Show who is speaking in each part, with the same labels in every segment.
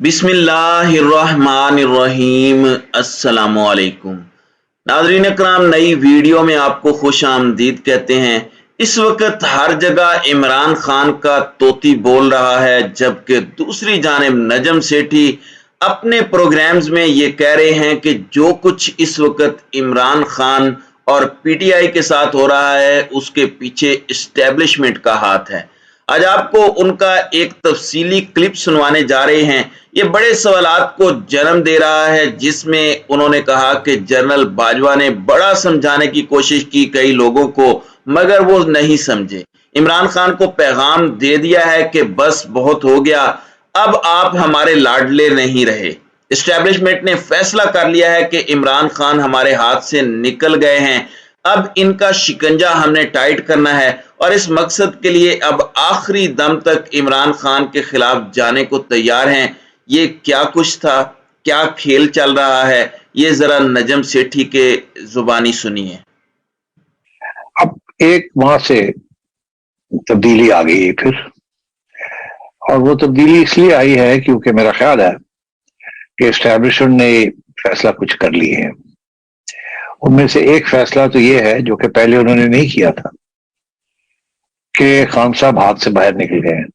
Speaker 1: بسم اللہ الرحمن الرحیم۔ السلام علیکم ناظرین اکرام، نئی ویڈیو میں آپ کو خوش آمدید کہتے ہیں۔ اس وقت ہر جگہ عمران خان کا طوطی بول رہا ہے، جبکہ دوسری جانب نجم سیٹھی اپنے پروگرامز میں یہ کہہ رہے ہیں کہ جو کچھ اس وقت عمران خان اور پی ٹی آئی کے ساتھ ہو رہا ہے اس کے پیچھے اسٹیبلشمنٹ کا ہاتھ ہے۔ آج آپ کو ان کا ایک تفصیلی کلپ سنوانے جا رہے ہیں۔ یہ بڑے سوالات کو جنم دے رہا ہے، جس میں انہوں نے کہا کہ جنرل باجوہ نے بڑا سمجھانے کی کوشش کی کئی لوگوں کو، مگر وہ نہیں سمجھے۔ عمران خان کو پیغام دے دیا ہے کہ بس بہت ہو گیا، اب آپ ہمارے لاڈلے نہیں رہے۔ اسٹیبلشمنٹ نے فیصلہ کر لیا ہے کہ عمران خان ہمارے ہاتھ سے نکل گئے ہیں، اب ان کا شکنجہ ہم نے ٹائٹ کرنا ہے، اور اس مقصد کے لیے اب آخری دم تک عمران خان کے خلاف جانے کو تیار ہیں۔ یہ کیا کچھ تھا، کیا کھیل چل رہا ہے، یہ ذرا نجم سیٹھی کے زبانی سنیے۔
Speaker 2: اب ایک ماہ سے تبدیلی آ گئی ہے پھر، اور وہ تبدیلی اس لیے آئی ہے کیونکہ میرا خیال ہے کہ اسٹیبلشمنٹ نے فیصلہ کچھ کر لی ہے۔ ان میں سے ایک فیصلہ تو یہ ہے جو کہ پہلے انہوں نے نہیں کیا تھا، کہ خان صاحب ہاتھ سے باہر نکل گئے ہیں،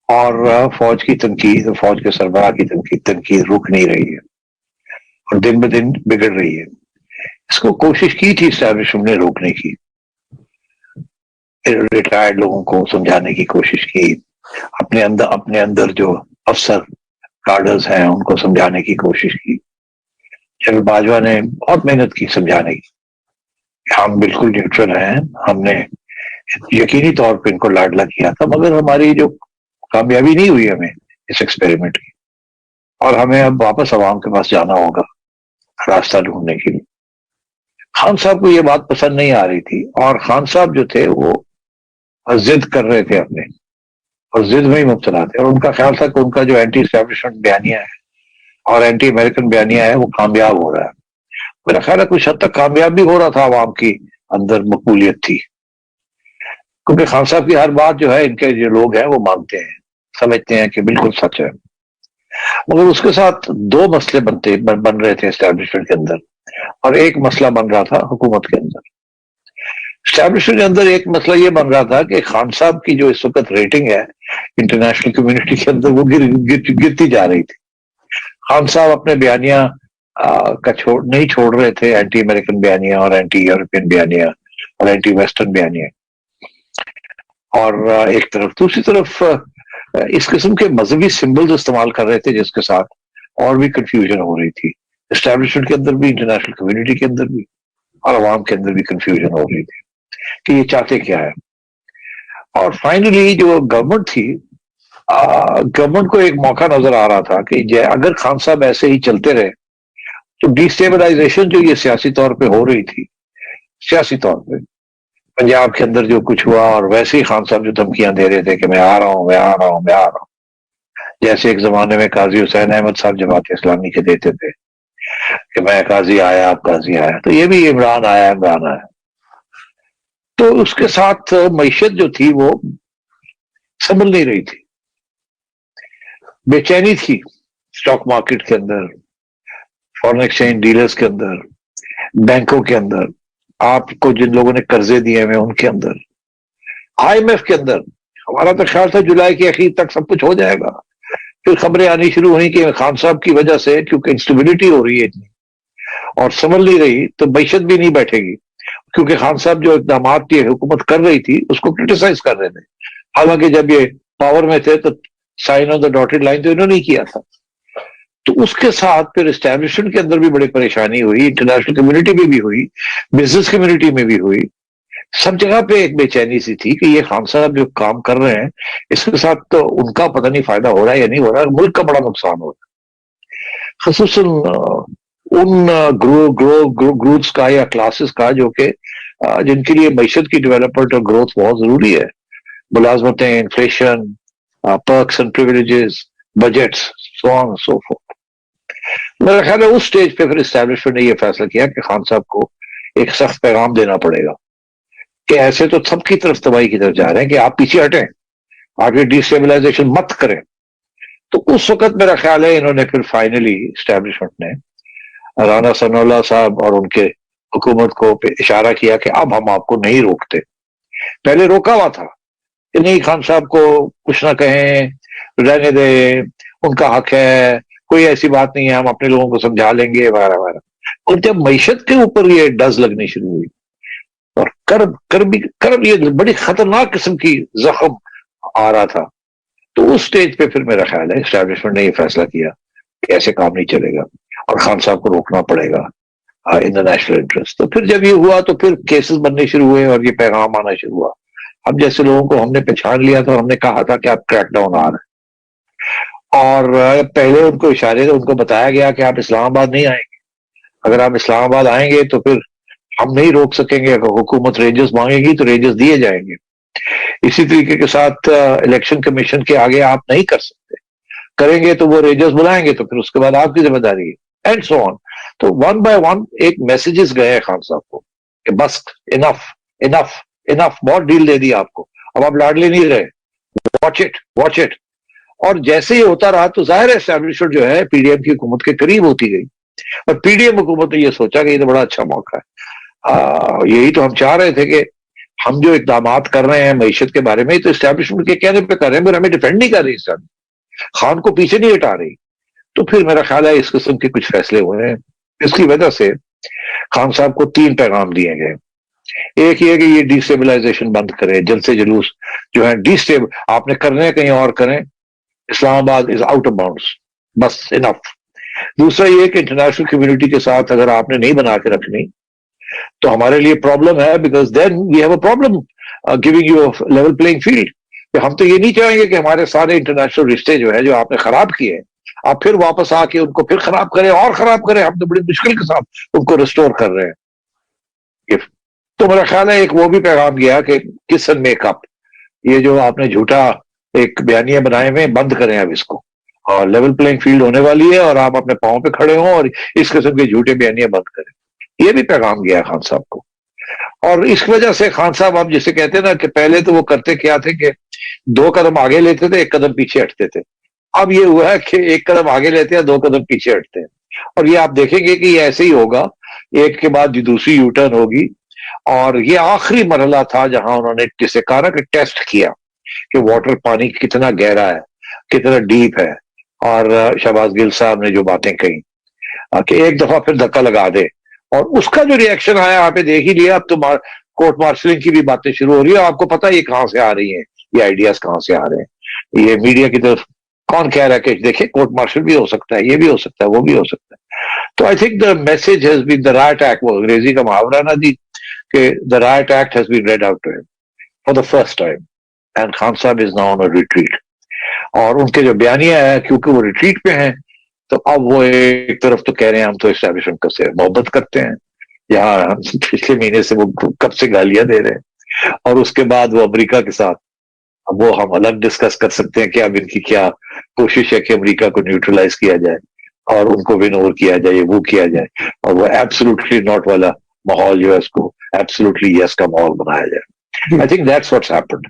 Speaker 2: اور فوج کی تنقید اور فوج کے سربراہ کی تنقید رک نہیں رہی ہے اور دن بدن بگڑ رہی ہے۔ اس کو کوشش کی تھی اسٹیبلشمنٹ نے روکنے کی، ریٹائرڈ لوگوں کو سمجھانے کی کوشش کی، اپنے اندر جو افسر کارڈرز ہیں ان کو سمجھانے کی کوشش کی۔ جنرل باجوہ نے بہت محنت کی سمجھانے کی کہ ہم بالکل نیوٹرل ہیں، ہم نے یقینی طور پہ ان کو لاڈلا کیا تھا، مگر ہماری جو کامیابی نہیں ہوئی ہمیں اس ایکسپیریمنٹ کی، اور ہمیں اب واپس عوام کے پاس جانا ہوگا راستہ ڈھونڈنے کے لیے۔ خان صاحب کو یہ بات پسند نہیں آ رہی تھی، اور خان صاحب جو تھے وہ ضد کر رہے تھے اپنے، اور ضد میں ہی مبتلا تھے، اور ان کا خیال تھا کہ ان کا جو اینٹی اسٹیبلشمنٹ بیانیہ ہے اور اینٹی امریکن بیانیہ ہے وہ کامیاب ہو رہا ہے۔ میرا خیال ہے کچھ حد تک کامیاب بھی ہو رہا تھا، عوام کی اندر مقبولیت تھی، کیونکہ خان صاحب کی ہر بات جو ہے ان کے جو لوگ ہیں وہ مانتے ہیں، سمجھتے ہیں کہ بالکل سچ ہے۔ مگر اس کے ساتھ دو مسئلے بن رہے تھے اسٹیبلشمنٹ کے اندر، اور ایک مسئلہ بن رہا تھا حکومت کے اندر۔ اسٹیبلشمنٹ کے اندر ایک مسئلہ یہ بن رہا تھا کہ خان صاحب کی جو اس وقت ریٹنگ ہے انٹرنیشنل کمیونٹی کے اندر وہ گرتی جا رہی تھی۔ خان صاحب اپنے بیانیہ کا نہیں چھوڑ رہے تھے، اینٹی امریکن بیانیہ اور اینٹی یورپین بیانیہ اور اینٹی ویسٹرن بیانیہ، اور ایک طرف دوسری طرف اس قسم کے مذہبی سمبلز استعمال کر رہے تھے، جس کے ساتھ اور بھی کنفیوژن ہو رہی تھی اسٹیبلشمنٹ کے اندر بھی، انٹرنیشنل کمیونٹی کے اندر بھی، اور عوام کے اندر بھی کنفیوژن ہو رہی تھی کہ یہ چاہتے کیا ہے۔ اور فائنلی جو گورنمنٹ تھی، گورنمنٹ کو ایک موقع نظر آ رہا تھا کہ اگر خان صاحب ایسے ہی چلتے رہے تو ڈیسٹیبلائزیشن جو یہ سیاسی طور پہ ہو رہی تھی، سیاسی طور پہ پنجاب کے اندر جو کچھ ہوا، اور ویسے ہی خان صاحب جو دھمکیاں دے رہے تھے کہ میں آ رہا ہوں، میں آ رہا ہوں، میں آ رہا ہوں، جیسے ایک زمانے میں قاضی حسین احمد صاحب جماعت اسلامی کے دیتے تھے کہ میں قاضی آیا، اب قاضی آیا، تو یہ بھی عمران آیا، عمران آیا۔ تو اس کے ساتھ معیشت جو تھی وہ سنبھل نہیں رہی تھی، بے چینی تھی اسٹاک مارکیٹ کے اندر، فارن ایکسچینج ڈیلرز کے اندر، بینکوں کے اندر، آپ کو جن لوگوں نے قرضے دیے ہیں ان کے اندر، آئی ایم ایف کے اندر۔ ہمارا تو خیال تھا جولائی کے اخیر تک سب کچھ ہو جائے گا، پھر خبریں آنی شروع ہوئی کہ خان صاحب کی وجہ سے کیونکہ انسٹیبلٹی ہو رہی ہے اتنی اور سنبھل نہیں رہی، تو معیشت بھی نہیں بیٹھے گی، کیونکہ خان صاحب جو اقدامات کی حکومت کر رہی تھی اس کو کرٹیسائز کر رہے تھے، حالانکہ جب یہ پاور میں تھے تو sign on the dotted line تو انہوں نے کیا تھا۔ تو اس کے ساتھ پھر اسٹیبلشمنٹ کے اندر بھی بڑی پریشانی ہوئی، انٹرنیشنل کمیونٹی میں بھی ہوئی، بزنس کمیونٹی میں بھی ہوئی، سب جگہ پہ ایک بے چینی سی تھی کہ یہ خان صاحب جو کام کر رہے ہیں اس کے ساتھ تو ان کا پتہ نہیں فائدہ ہو رہا ہے یا نہیں ہو رہا ہے، ملک کا بڑا نقصان ہو رہا ہے، خصوصاً ان گروپس کا یا کلاسز کا جو کہ جن کے لیے معیشت کی ڈیولپمنٹ اور گروتھ بہت ضروری ہے، ملازمتیں، inflation, perks and privileges, budgets, so on so forth. میرا خیال ہے اس سٹیج پہ پھر اسٹیبلشمنٹ نے یہ فیصلہ کیا کہ خان صاحب کو ایک سخت پیغام دینا پڑے گا کہ ایسے تو سب کی طرف تباہی کی طرف جا رہے ہیں کہ آپ پیچھے ہٹیں، آپ یہ ڈی اسٹیبلائزیشن مت کریں، تو اس وقت میرا خیال ہے انہوں نے پھر فائنلی اسٹیبلشمنٹ نے رانا ثناء اللہ صاحب اور ان کے حکومت کو اشارہ کیا کہ اب ہم آپ کو نہیں روکتے. پہلے روکا ہوا تھا کہ نہیں خان صاحب کو کچھ نہ کہیں، رہنے دیں، ان کا حق ہے، کوئی ایسی بات نہیں ہے، ہم اپنے لوگوں کو سمجھا لیں گے وغیرہ وغیرہ. اور جب معیشت کے اوپر یہ ڈز لگنی شروع ہوئی اور کرب یہ بڑی خطرناک قسم کی زخم آ رہا تھا، تو اس سٹیج پہ پھر میرا خیال ہے اسٹیبلشمنٹ نے یہ فیصلہ کیا کہ ایسے کام نہیں چلے گا اور خان صاحب کو روکنا پڑے گا ان دا نیشنل انٹرسٹ. تو پھر جب یہ ہوا تو پھر کیسز بننے شروع ہوئے اور یہ پیغام آنا شروع ہوا. اب جیسے لوگوں کو ہم نے پہچان لیا تھا اور ہم نے کہا تھا کہ آپ کریک ڈاؤن آ رہے ہیں، اور پہلے ان کو اشارے ان کو بتایا گیا کہ آپ اسلام آباد نہیں آئیں گے، اگر آپ اسلام آباد آئیں گے تو پھر ہم نہیں روک سکیں گے، اگر حکومت رینجز مانگے گی تو رینجز دیے جائیں گے. اسی طریقے کے ساتھ الیکشن کمیشن کے آگے آپ نہیں کر سکتے، کریں گے تو وہ رینجرز بلائیں گے تو پھر اس کے بعد آپ کی ذمہ داری ہے، اینڈ سو آن. تو ون بائی ون ایک میسیجز گئے ہیں خان صاحب کو کہ بس انف انف انف، بہت ڈیل دے دی آپ کو، اب آپ لاڈلے نہیں رہے، واچ اٹ واچ اٹ. اور جیسے ہی ہوتا رہا تو ظاہر اسٹیبلشمنٹ جو ہے پی ڈی ایم کی حکومت کے قریب ہوتی گئی، اور پی ڈی ایم حکومت نے یہ سوچا کہ یہ تو بڑا اچھا موقع ہے. یہی تو ہم چاہ رہے تھے کہ ہم جو اقدامات کر رہے ہیں معیشت کے بارے میں تو اسٹیبلشمنٹ کے کہنے پہ کر رہے ہیں، مگر ہمیں ڈیفینڈ نہیں کر رہی، اس خان کو پیچھے نہیں ہٹا رہی. تو پھر میرا خیال ہے اس قسم کے کچھ فیصلے ہوئے ہیں. اس کی وجہ سے خان صاحب کو 3 پیغام دیے گئے. ایک یہ کہ یہ ڈی اسٹیبلائزیشن بند کرے، جلد سے جلوس جو ہے ڈی اسٹیبل آپ نے کرنے کہیں اور کریں، اسلام آباد از آؤٹ آف باؤنڈس، بس انف. دوسرا یہ کہ انٹرنیشنل کمیونٹی کے ساتھ اگر آپ نے نہیں بنا کے رکھنی تو ہمارے لیے پرابلم ہے، because then we have a problem giving you level playing field. ہم تو یہ نہیں چاہیں گے کہ ہمارے سارے انٹرنیشنل رشتے جو ہے جو آپ نے خراب کیے آپ پھر واپس آ کے ان کو پھر خراب کریں اور خراب کریں. ہم تو بڑی مشکل کے ساتھ ان کو ریسٹور کر رہے ہیں. تو میرا خیال ہے ایک وہ بھی پیغام گیا کہ کس اینڈ میک اپ، یہ جو آپ نے جھوٹا ایک بیانیہ بنائے ہوئے بند کریں اب اس کو، اور لیول پلئنگ فیلڈ ہونے والی ہے اور آپ اپنے پاؤں پہ کھڑے ہوں اور اس قسم کے جھوٹے بیانیہ بند کریں. یہ بھی پیغام گیا خان صاحب کو. اور اس وجہ سے خان صاحب آپ جسے کہتے ہیں نا کہ پہلے تو وہ کرتے کیا تھے کہ 2 قدم آگے لیتے تھے 1 قدم پیچھے ہٹتے تھے. اب یہ ہوا ہے کہ 1 قدم آگے لیتے ہیں 2 قدم پیچھے ہٹتے ہیں. اور یہ آپ دیکھیں گے کہ یہ ایسے ہی ہوگا، ایک کے بعد دوسری یو ٹرن ہوگی. اور یہ آخری مرحلہ تھا جہاں انہوں نے جسے کہا نا کہ ٹیسٹ کیا کہ واٹر پانی کتنا گہرا ہے، کتنا ڈیپ ہے. اور شہباز گل صاحب نے جو باتیں کہی کہ ایک دفعہ پھر دھکا لگا دے، اور اس کا جو ریئیکشن آیا آپ نے دیکھ ہی لیا. اب تو کورٹ مارشلنگ کی بھی باتیں شروع ہو رہی ہے. آپ کو پتا یہ کہاں سے آ رہی ہیں، یہ آئیڈیاز کہاں سے آ رہے ہیں. یہ میڈیا کی طرف کون کہہ رہا ہے کہ دیکھیں کورٹ مارشل بھی ہو سکتا ہے، یہ بھی ہو سکتا ہے، وہ بھی ہو سکتا ہے. تو I think the message has been the right act, وہ انگریزی کا محاورہ نا جی کہ the right act has been read out to ہم for the first time and Khan Sahab is now on a retreat. اور ان کے جو بیانیہ ہے کیونکہ وہ ریٹریٹ پہ ہیں تو اب وہ ایک طرف تو کہہ رہے ہیں ہم تو اسٹیبلشمنٹ سے محبت کرتے ہیں، یہاں ہم پچھلے مہینے سے وہ کب سے گالیاں دے رہے ہیں، اور اس کے بعد وہ امریکہ کے ساتھ اب وہ ہم الگ ڈسکس کر سکتے ہیں کہ اب ان کی کیا کوشش ہے کہ امریکہ کو نیوٹرلائز کیا جائے اور ان کو ونور کیا جائے، وہ کیا جائے، اور وہ ایبسولوٹلی ناٹ والا ماحول جو ہے اس کو ایبسولوٹلی یس کا ماحول بنایا جائے. I think that's what's happened.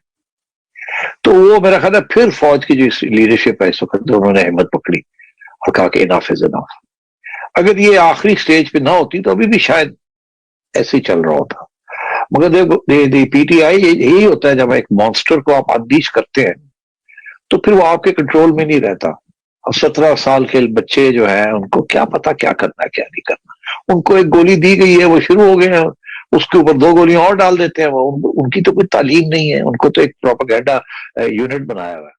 Speaker 2: تو وہ میرا خیال ہے پھر فوج کی جو لیڈرشپ ہے اس وقت انہوں نے ہمت پکڑی اور کہا کہ انف از انف. اگر یہ آخری سٹیج پہ نہ ہوتی تو ابھی بھی شاید ایسے ہی چل رہا ہوتا. مگر دیکھو پی ٹی آئی یہی ہوتا ہے، جب ایک مانسٹر کو آپ اندیش کرتے ہیں تو پھر وہ آپ کے کنٹرول میں نہیں رہتا. اب 17 سال کے بچے جو ہیں ان کو کیا پتا کیا کرنا ہے کیا نہیں کرنا. ان کو ایک گولی دی گئی ہے، وہ شروع ہو گئے ہیں، اس کے اوپر 2 گولیاں اور ڈال دیتے ہیں. وہ ان کی تو کوئی تعلیم نہیں ہے، ان کو تو ایک پروپیگنڈا یونٹ بنایا ہوا ہے.